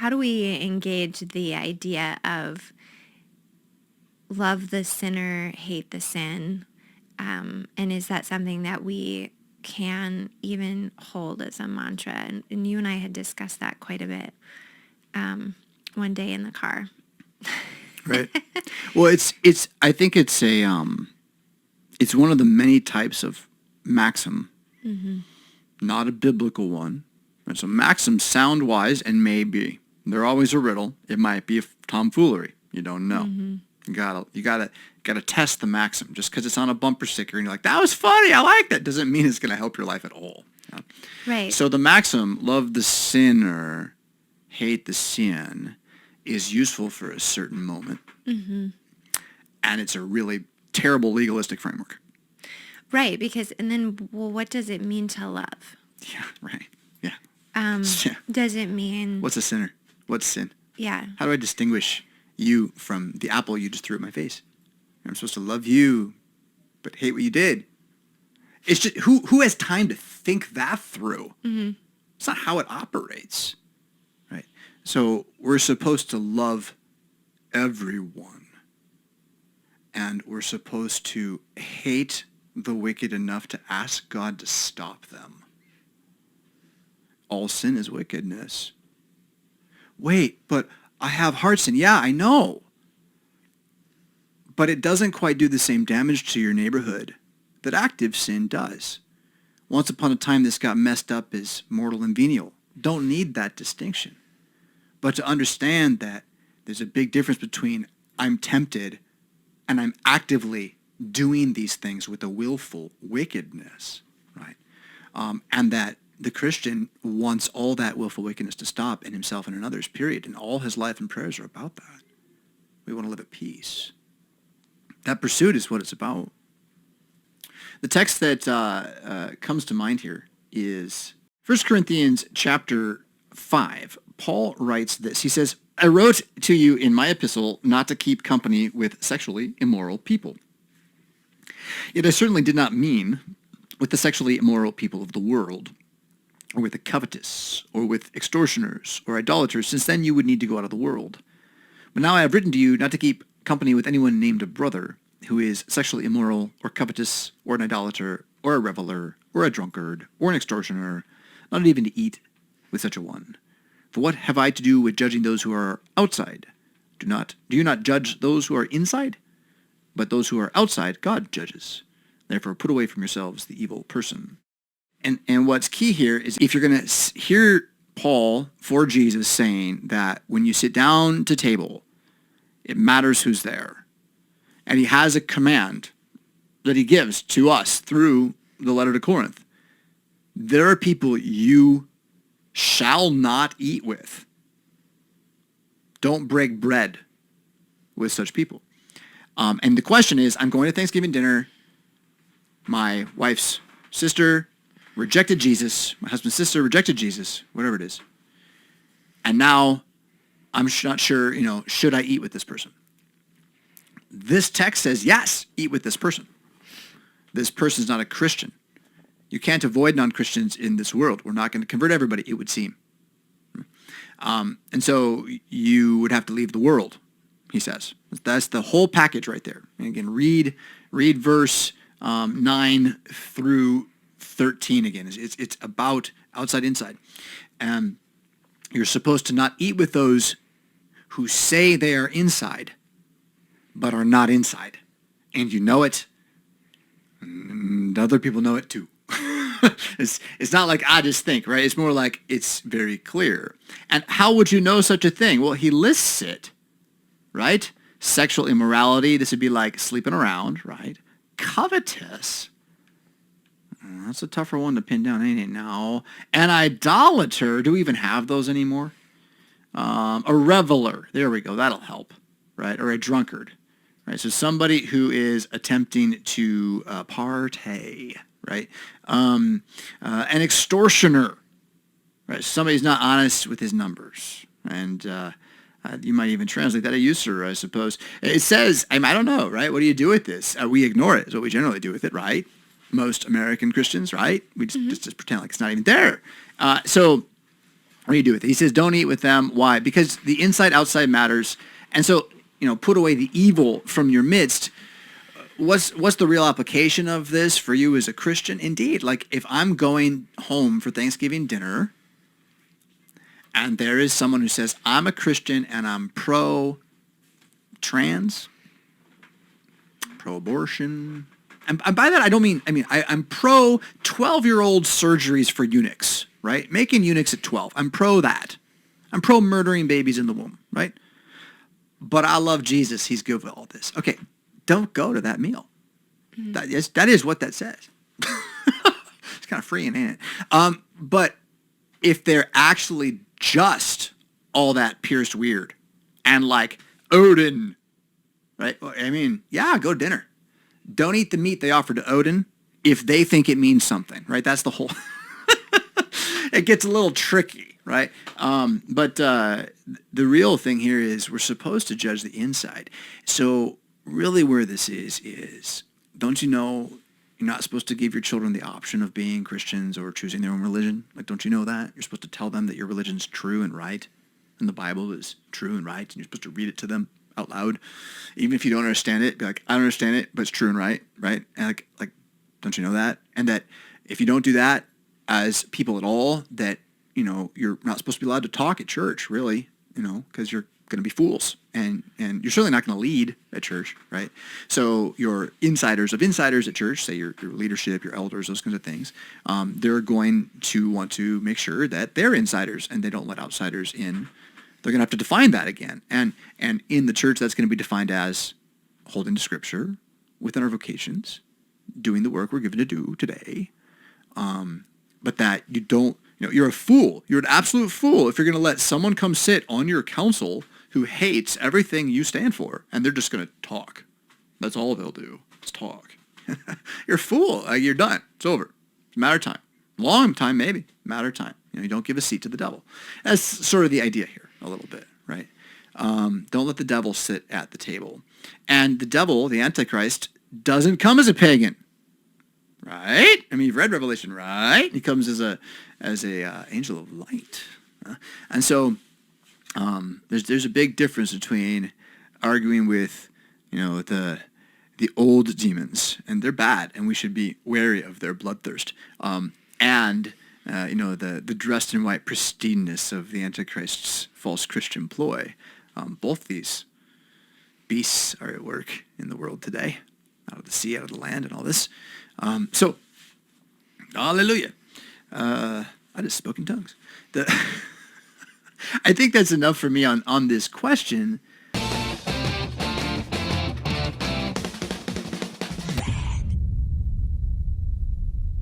How do we engage the idea of love the sinner, hate the sin? And is that something that we can even hold as a mantra? And you and I had discussed that quite a bit one day in the car. Right. Well, I think it's it's one of the many types of maxim, not a biblical one. And so maxims sound wise and may be. They're always a riddle. It might be a tomfoolery. You don't know. You gotta test the maxim. Just because it's on a bumper sticker and you're like, that was funny, I like that, doesn't mean it's gonna help your life at all. Right. So the maxim, love the sinner, hate the sin, is useful for a certain moment. And it's a really terrible legalistic framework. Right, because, and then, well, what does it mean to love? Yeah, right. Yeah. Does it mean... What's a sinner? What's sin? Yeah. How do I distinguish you from the apple you just threw at my face? I'm supposed to love you, but hate what you did. It's just, who has time to think that through? It's not how it operates, right? So we're supposed to love everyone, and we're supposed to hate the wicked enough to ask God to stop them. All sin is wickedness. Wait, but I have heart sin. Yeah, I know. But it doesn't quite do the same damage to your neighborhood that active sin does. Once upon a time, this got messed up as mortal and venial. Don't need that distinction. But to understand that there's a big difference between I'm tempted and I'm actively doing these things with a willful wickedness, right? And that the Christian wants all that willful wickedness to stop in himself and in others, period. And all his life and prayers are about that. We want to live at peace. That pursuit is what it's about. The text that comes to mind here is 1 Corinthians chapter 5. Paul writes this. He says, I wrote to you in my epistle not to keep company with sexually immoral people. Yet I certainly did not mean with the sexually immoral people of the world, or with the covetous, or with extortioners, or idolaters, since then you would need to go out of the world. But now I have written to you not to keep company with anyone named a brother, who is sexually immoral, or covetous, or an idolater, or a reveler, or a drunkard, or an extortioner, not even to eat with such a one. For what have I to do with judging those who are outside? Do you not judge those who are inside? But those who are outside, God judges. Therefore, put away from yourselves the evil person. And what's key here is if you're going to hear Paul for Jesus saying that when you sit down to table, it matters who's there. And he has a command that he gives to us through the letter to Corinth. There are people you shall not eat with. Don't break bread with such people. And the question is, I'm going to Thanksgiving dinner. My wife's sister rejected Jesus. My husband's sister rejected Jesus, whatever it is. And now I'm not sure, should I eat with this person? This text says, yes, eat with this person. This person's not a Christian. You can't avoid non-Christians in this world. We're not going to convert everybody, it would seem. And so you would have to leave the world, he says. That's the whole package right there. And again, read verse 9 through 13 again. It's about outside, inside. And you're supposed to not eat with those who say they are inside, but are not inside. And you know it, and other people know it too. It's not like I just think, right? It's more like it's very clear. And how would you know such a thing? Well, he lists it, right? Sexual immorality, this would be like sleeping around, right? Covetous, that's a tougher one to pin down, ain't it now? An idolater, do we even have those anymore? A reveler, there we go, that'll help, right? Or a drunkard, right? So somebody who is attempting to partay, right? An extortioner, right? Somebody who's not honest with his numbers. And you might even translate that a usurer, I suppose. It says, I don't know, right? What do you do with this? We ignore it, is what we generally do with it, right? Most American Christians, right? We just pretend like it's not even there. So What do you do with it? He says, don't eat with them. Why? Because the inside outside matters. And so, put away the evil from your midst. What's the real application of this for you as a Christian? Indeed, like if I'm going home for Thanksgiving dinner and there is someone who says, I'm a Christian and I'm pro-trans, pro-abortion. And by that, I don't mean, I'm pro 12-year-old surgeries for eunuchs, right? Making eunuchs at 12. I'm pro that. I'm pro murdering babies in the womb, right? But I love Jesus. He's good with all this. Okay, don't go to that meal. Mm-hmm. That is what that says. It's kind of freeing, ain't it? But if they're actually just all that pierced weird and like Odin, right? Yeah, go to dinner. Don't eat the meat they offer to Odin if they think it means something, right? That's the whole... It gets a little tricky, right? But the real thing here is we're supposed to judge the inside. So really where this is don't you know you're not supposed to give your children the option of being Christians or choosing their own religion? Like, don't you know that? You're supposed to tell them that your religion's true and right, and the Bible is true and right, and you're supposed to read it to them out loud. Even if you don't understand it, be like, I don't understand it, but it's true and right? And like, don't you know that? And that if you don't do that as people at all, that, you're not supposed to be allowed to talk at church, really, because you're going to be fools. And you're certainly not going to lead at church, right? So your insiders of insiders at church, say your leadership, your elders, those kinds of things, they're going to want to make sure that they're insiders and they don't let outsiders in. They're going to have to define that again. And in the church, that's going to be defined as holding to Scripture within our vocations, doing the work we're given to do today, but that you don't, you're a fool. You're an absolute fool if you're going to let someone come sit on your council who hates everything you stand for, and they're just going to talk. That's all they'll do, is talk. You're a fool. You're done. It's over. It's a matter of time. Long time, maybe. Matter of time. You don't give a seat to the devil. That's sort of the idea here a little bit, right? Don't let the devil sit at the table. And the devil, the Antichrist, doesn't come as a pagan. Right? You've read Revelation, right? He comes as a angel of light. And so there's a big difference between arguing with, the old demons, and they're bad, and we should be wary of their bloodthirst, and the dressed in white pristineness of the Antichrist's false Christian ploy. Both these beasts are at work in the world today, out of the sea, out of the land, and all this. So, hallelujah. I just spoke in tongues. I think that's enough for me on this question.